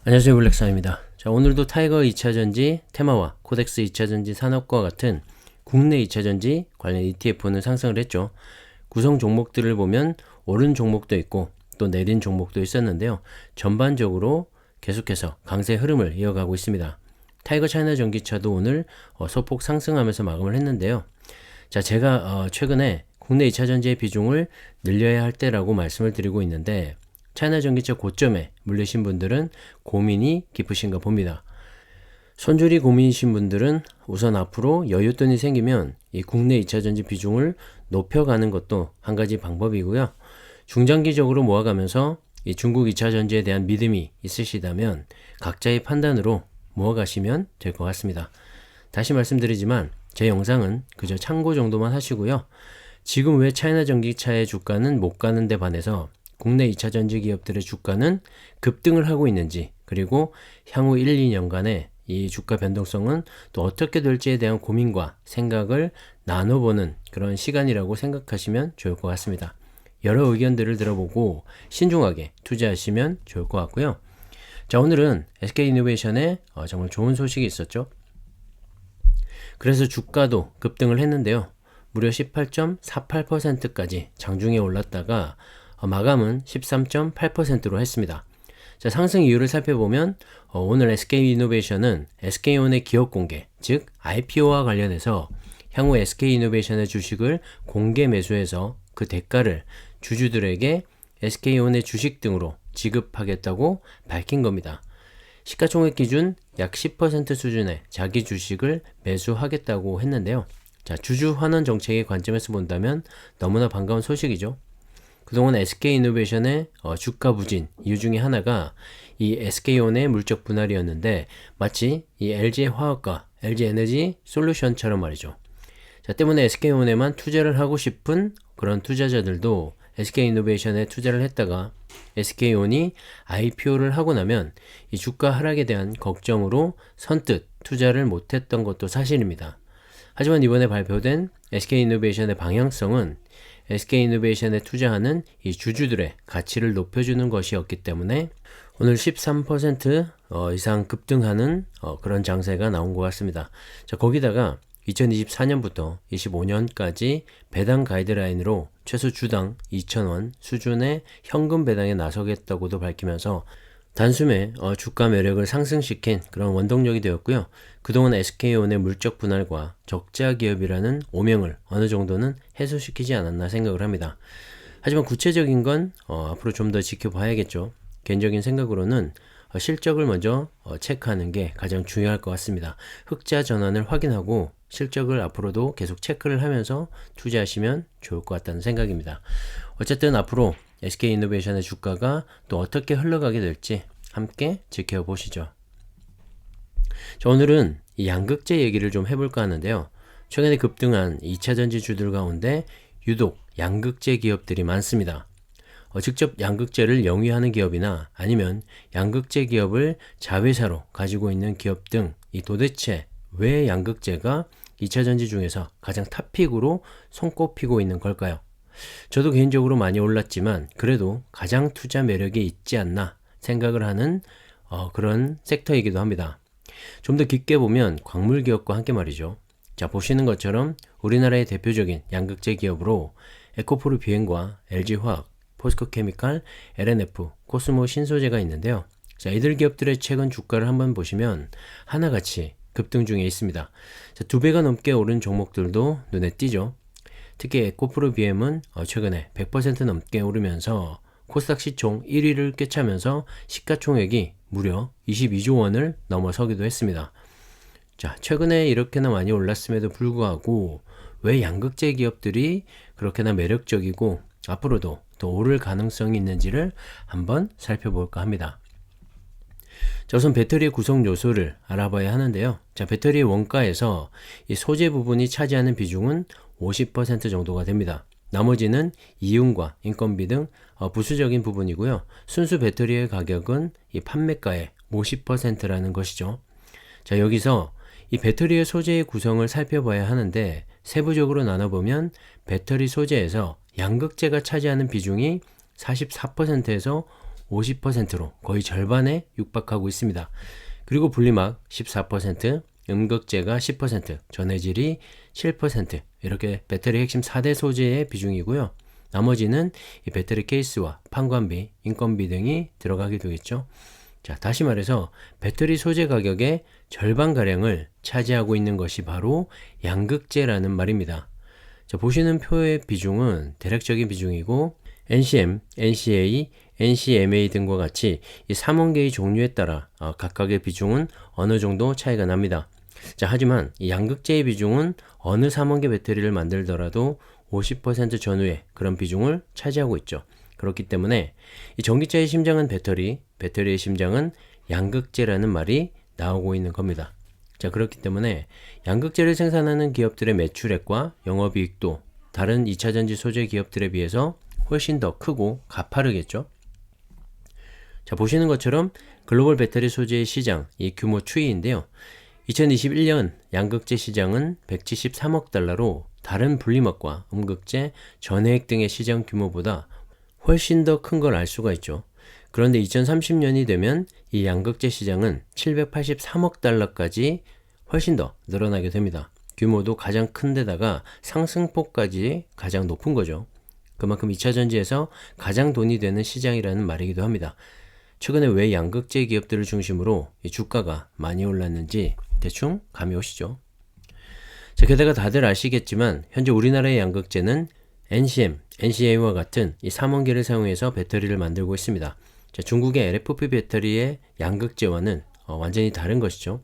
안녕하세요, 블랙사입니다. 자, 오늘도 타이거 2차전지 테마와 코덱스 2차전지 산업과 같은 국내 2차전지 관련 ETF는 상승을 했죠. 구성 종목들을 보면 오른 종목도 있고 또 내린 종목도 있었는데요. 전반적으로 계속해서 강세 흐름을 이어가고 있습니다. 타이거 차이나 전기차도 오늘 소폭 상승하면서 마감을 했는데요. 자, 제가 최근에 국내 2차전지의 비중을 늘려야 할 때라고 말씀을 드리고 있는데 차이나 전기차 고점에 물리신 분들은 고민이 깊으신가 봅니다. 손절이 고민이신 분들은 우선 앞으로 여윳돈이 생기면 이 국내 2차전지 비중을 높여가는 것도 한 가지 방법이고요. 중장기적으로 모아가면서 이 중국 2차전지에 대한 믿음이 있으시다면 각자의 판단으로 모아가시면 될 것 같습니다. 다시 말씀드리지만 제 영상은 그저 참고 정도만 하시고요. 지금 왜 차이나 전기차의 주가는 못 가는 데 반해서 국내 2차전지 기업들의 주가는 급등을 하고 있는지, 그리고 향후 1, 2년간의 이 주가 변동성은 또 어떻게 될지에 대한 고민과 생각을 나눠보는 그런 시간이라고 생각하시면 좋을 것 같습니다. 여러 의견들을 들어보고 신중하게 투자하시면 좋을 것 같고요. 자, 오늘은 SK이노베이션에 정말 좋은 소식이 있었죠. 그래서 주가도 급등을 했는데요. 무려 18.48%까지 장중에 올랐다가 마감은 13.8%로 했습니다. 자, 상승 이유를 살펴보면 오늘 SK이노베이션은 SK온의 기업 공개, 즉 IPO와 관련해서 향후 SK이노베이션의 주식을 공개 매수해서 그 대가를 주주들에게 SK온의 주식 등으로 지급하겠다고 밝힌 겁니다. 시가총액 기준 약 10% 수준의 자기 주식을 매수하겠다고 했는데요. 자, 주주 환원 정책의 관점에서 본다면 너무나 반가운 소식이죠. 그동안 SK이노베이션의 주가 부진 이유 중에 하나가 이 SK온의 물적 분할이었는데 마치 이 LG화학과 LG에너지 솔루션처럼 말이죠. 자, 때문에 SK온에만 투자를 하고 싶은 그런 투자자들도 SK이노베이션에 투자를 했다가 SK온이 IPO를 하고 나면 이 주가 하락에 대한 걱정으로 선뜻 투자를 못했던 것도 사실입니다. 하지만 이번에 발표된 SK이노베이션의 방향성은 SK이노베이션에 투자하는 이 주주들의 가치를 높여주는 것이었기 때문에 오늘 13% 이상 급등하는 그런 장세가 나온 것 같습니다. 자, 거기다가 2024년부터 25년까지 배당 가이드라인으로 최소 주당 2,000원 수준의 현금 배당에 나서겠다고도 밝히면서 단숨에 주가 매력을 상승시킨 그런 원동력이 되었고요. 그동안 SK온의 물적 분할과 적자 기업이라는 오명을 어느 정도는 해소시키지 않았나 생각을 합니다. 하지만 구체적인 건 앞으로 좀 더 지켜봐야겠죠. 개인적인 생각으로는 실적을 먼저 체크하는 게 가장 중요할 것 같습니다. 흑자 전환을 확인하고 실적을 앞으로도 계속 체크를 하면서 투자하시면 좋을 것 같다는 생각입니다. 어쨌든 앞으로 SK이노베이션의 주가가 또 어떻게 흘러가게 될지 함께 지켜보시죠. 자, 오늘은 이 양극재 얘기를 좀 해볼까 하는데요. 최근에 급등한 2차전지 주들 가운데 유독 양극재 기업들이 많습니다. 직접 양극재를 영위하는 기업이나 아니면 양극재 기업을 자회사로 가지고 있는 기업 등 이 도대체 왜 양극재가 2차전지 중에서 가장 탑픽으로 손꼽히고 있는 걸까요? 저도 개인적으로 많이 올랐지만 그래도 가장 투자 매력이 있지 않나 생각을 하는 그런 섹터이기도 합니다. 좀 더 깊게 보면 광물 기업과 함께 말이죠. 자, 보시는 것처럼 우리나라의 대표적인 양극재 기업으로 에코프로 비행과 LG화학, 포스코케미칼, LNF, 코스모 신소재가 있는데요. 자, 이들 기업들의 최근 주가를 한번 보시면 하나같이 급등 중에 있습니다. 자, 2배가 넘게 오른 종목들도 눈에 띄죠. 특히 에코프로 BM은 최근에 100% 넘게 오르면서 코스닥 시총 1위를 꿰차면서 시가총액이 무려 22조 원을 넘어서기도 했습니다. 자, 최근에 이렇게나 많이 올랐음에도 불구하고 왜 양극재 기업들이 그렇게나 매력적이고 앞으로도 더 오를 가능성이 있는지를 한번 살펴볼까 합니다. 자, 우선 배터리의 구성 요소를 알아봐야 하는데요. 자, 배터리의 원가에서 이 소재 부분이 차지하는 비중은 50% 정도가 됩니다. 나머지는 이윤과 인건비 등 부수적인 부분이고요. 순수 배터리의 가격은 이 판매가의 50%라는 것이죠. 자, 여기서 이 배터리의 소재의 구성을 살펴봐야 하는데 세부적으로 나눠보면 배터리 소재에서 양극재가 차지하는 비중이 44%에서 50%로 거의 절반에 육박하고 있습니다. 그리고 분리막 14%, 음극재가 10%, 전해질이 7%, 이렇게 배터리 핵심 4대 소재의 비중이고요. 나머지는 이 배터리 케이스와 판관비, 인건비 등이 들어가게 되겠죠. 자, 다시 말해서 배터리 소재 가격의 절반가량을 차지하고 있는 것이 바로 양극재라는 말입니다. 자, 보시는 표의 비중은 대략적인 비중이고 NCM, NCA, NCMA 등과 같이 이 3원계의 종류에 따라 각각의 비중은 어느 정도 차이가 납니다. 자, 하지만 이 양극재의 비중은 어느 3원계 배터리를 만들더라도 50% 전후의 그런 비중을 차지하고 있죠. 그렇기 때문에 이 전기차의 심장은 배터리, 배터리의 심장은 양극재라는 말이 나오고 있는 겁니다. 자, 그렇기 때문에 양극재를 생산하는 기업들의 매출액과 영업이익도 다른 2차전지 소재 기업들에 비해서 훨씬 더 크고 가파르겠죠. 자, 보시는 것처럼 글로벌 배터리 소재의 시장, 이 규모 추이인데요. 2021년 양극재 시장은 173억 달러로 다른 분리막과 음극재, 전해액 등의 시장 규모보다 훨씬 더 큰 걸 알 수가 있죠. 그런데 2030년이 되면 이 양극재 시장은 783억 달러까지 훨씬 더 늘어나게 됩니다. 규모도 가장 큰 데다가 상승폭까지 가장 높은 거죠. 그만큼 2차전지에서 가장 돈이 되는 시장이라는 말이기도 합니다. 최근에 왜 양극재 기업들을 중심으로 이 주가가 많이 올랐는지 대충 감이 오시죠? 자, 게다가 다들 아시겠지만 현재 우리나라의 양극재는 NCM, NCA와 같은 이 3원계를 사용해서 배터리를 만들고 있습니다. 자, 중국의 LFP 배터리의 양극재와는 완전히 다른 것이죠.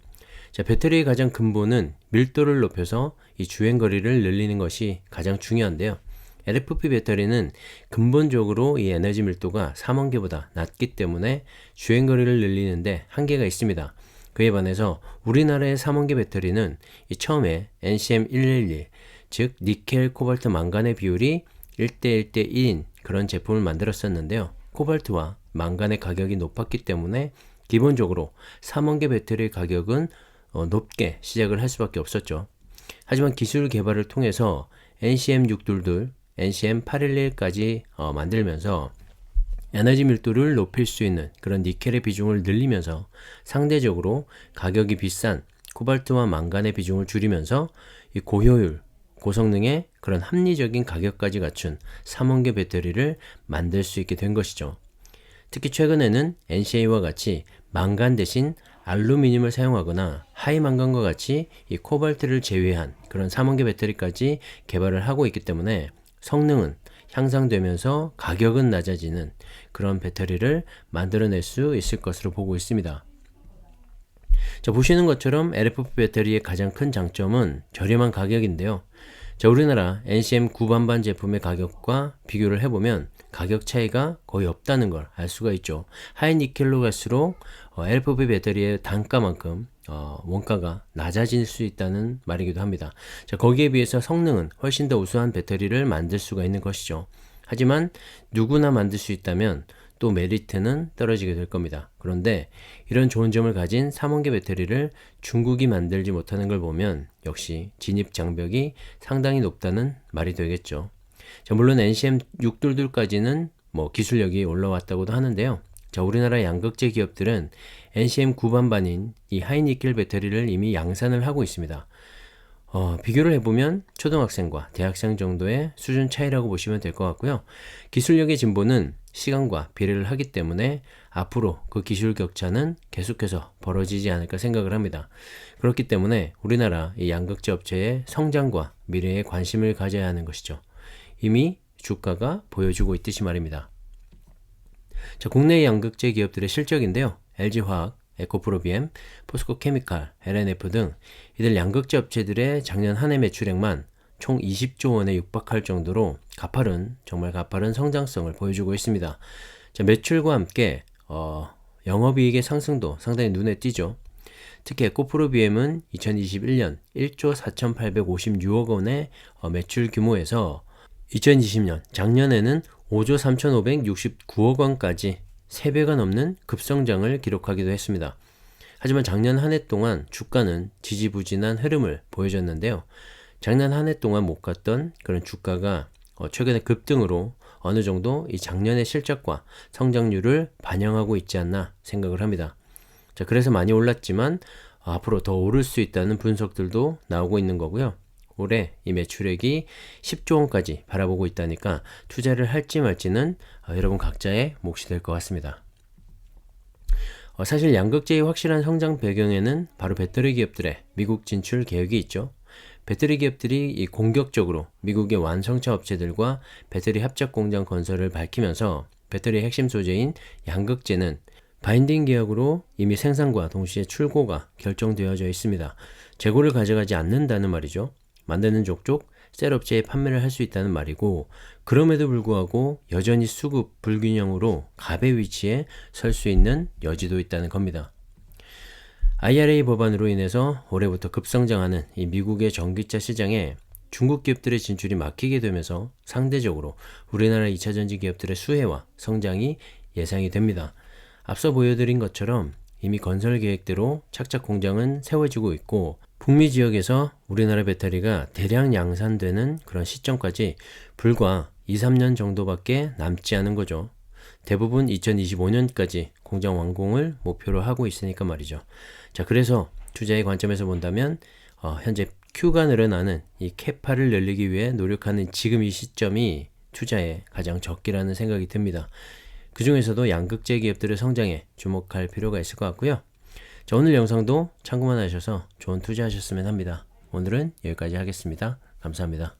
자, 배터리의 가장 근본은 밀도를 높여서 이 주행거리를 늘리는 것이 가장 중요한데요. LFP 배터리는 근본적으로 이 에너지 밀도가 3원계보다 낮기 때문에 주행거리를 늘리는데 한계가 있습니다. 그에 반해서 우리나라의 3원계 배터리는 이 처음에 NCM111, 즉 니켈, 코발트, 망간의 비율이 1대1대1인 그런 제품을 만들었었는데요. 코발트와 망간의 가격이 높았기 때문에 기본적으로 3원계 배터리의 가격은 높게 시작을 할 수밖에 없었죠. 하지만 기술 개발을 통해서 NCM622, NCM811까지 만들면서 에너지 밀도를 높일 수 있는 그런 니켈의 비중을 늘리면서 상대적으로 가격이 비싼 코발트와 망간의 비중을 줄이면서 이 고효율, 고성능의 그런 합리적인 가격까지 갖춘 3원계 배터리를 만들 수 있게 된 것이죠. 특히 최근에는 NCA와 같이 망간 대신 알루미늄을 사용하거나 하이망간과 같이 이 코발트를 제외한 그런 3원계 배터리까지 개발을 하고 있기 때문에 성능은 향상되면서 가격은 낮아지는 그런 배터리를 만들어낼 수 있을 것으로 보고 있습니다. 자, 보시는 것처럼 LFP 배터리의 가장 큰 장점은 저렴한 가격인데요. 자, 우리나라 NCM 9반반 제품의 가격과 비교를 해보면 가격 차이가 거의 없다는 걸 알 수가 있죠. 하이니켈로 갈수록 LFP 배터리의 단가만큼 원가가 낮아질 수 있다는 말이기도 합니다. 자, 거기에 비해서 성능은 훨씬 더 우수한 배터리를 만들 수가 있는 것이죠. 하지만 누구나 만들 수 있다면 또 메리트는 떨어지게 될 겁니다. 그런데 이런 좋은 점을 가진 3원계 배터리를 중국이 만들지 못하는 걸 보면 역시 진입 장벽이 상당히 높다는 말이 되겠죠. 자, 물론 NCM622까지는 기술력이 올라왔다고도 하는데요. 자, 우리나라 양극재 기업들은 NCM 9반반인 이 하이니켈 배터리를 이미 양산을 하고 있습니다. 비교를 해보면 초등학생과 대학생 정도의 수준 차이라고 보시면 될 것 같고요. 기술력의 진보는 시간과 비례를 하기 때문에 앞으로 그 기술 격차는 계속해서 벌어지지 않을까 생각을 합니다. 그렇기 때문에 우리나라 이 양극재 업체의 성장과 미래에 관심을 가져야 하는 것이죠. 이미 주가가 보여주고 있듯이 말입니다. 자, 국내 양극재 기업들의 실적인데요. LG화학, 에코프로비엠, 포스코케미칼, LNF 등 이들 양극재 업체들의 작년 한 해 매출액만 총 20조 원에 육박할 정도로 정말 가파른 성장성을 보여주고 있습니다. 자, 매출과 함께 영업이익의 상승도 상당히 눈에 띄죠. 특히 에코프로비엠은 2021년 1조 4,856억 원의 매출 규모에서 2020년 작년에는 5조 3,569억 원까지 3배가 넘는 급성장을 기록하기도 했습니다. 하지만 작년 한 해 동안 주가는 지지부진한 흐름을 보여줬는데요. 작년 한 해 동안 못 갔던 그런 주가가 최근에 급등으로 어느 정도 이 작년의 실적과 성장률을 반영하고 있지 않나 생각을 합니다. 자, 그래서 많이 올랐지만 앞으로 더 오를 수 있다는 분석들도 나오고 있는 거고요. 올해 이 매출액이 10조 원까지 바라보고 있다니까 투자를 할지 말지는 여러분 각자의 몫이 될 것 같습니다. 사실 양극재의 확실한 성장 배경에는 바로 배터리 기업들의 미국 진출 계획이 있죠. 배터리 기업들이 이 공격적으로 미국의 완성차 업체들과 배터리 합작 공장 건설을 밝히면서 배터리의 핵심 소재인 양극재는 바인딩 계약으로 이미 생산과 동시에 출고가 결정되어져 있습니다. 재고를 가져가지 않는다는 말이죠. 만드는 족족 셀업체에 판매를 할 수 있다는 말이고, 그럼에도 불구하고 여전히 수급 불균형으로 갑의 위치에 설 수 있는 여지도 있다는 겁니다. IRA 법안으로 인해서 올해부터 급성장하는 이 미국의 전기차 시장에 중국 기업들의 진출이 막히게 되면서 상대적으로 우리나라 2차전지 기업들의 수혜와 성장이 예상이 됩니다. 앞서 보여드린 것처럼 이미 건설 계획대로 착착 공장은 세워지고 있고, 북미 지역에서 우리나라 배터리가 대량 양산되는 그런 시점까지 불과 2-3년 정도밖에 남지 않은 거죠. 대부분 2025년까지 공장 완공을 목표로 하고 있으니까 말이죠. 자, 그래서 투자의 관점에서 본다면 현재 Q가 늘어나는 이 캐파를 늘리기 위해 노력하는 지금 이 시점이 투자에 가장 적기라는 생각이 듭니다. 그 중에서도 양극재 기업들의 성장에 주목할 필요가 있을 것 같고요. 자, 오늘 영상도 참고만 하셔서 좋은 투자하셨으면 합니다. 오늘은 여기까지 하겠습니다. 감사합니다.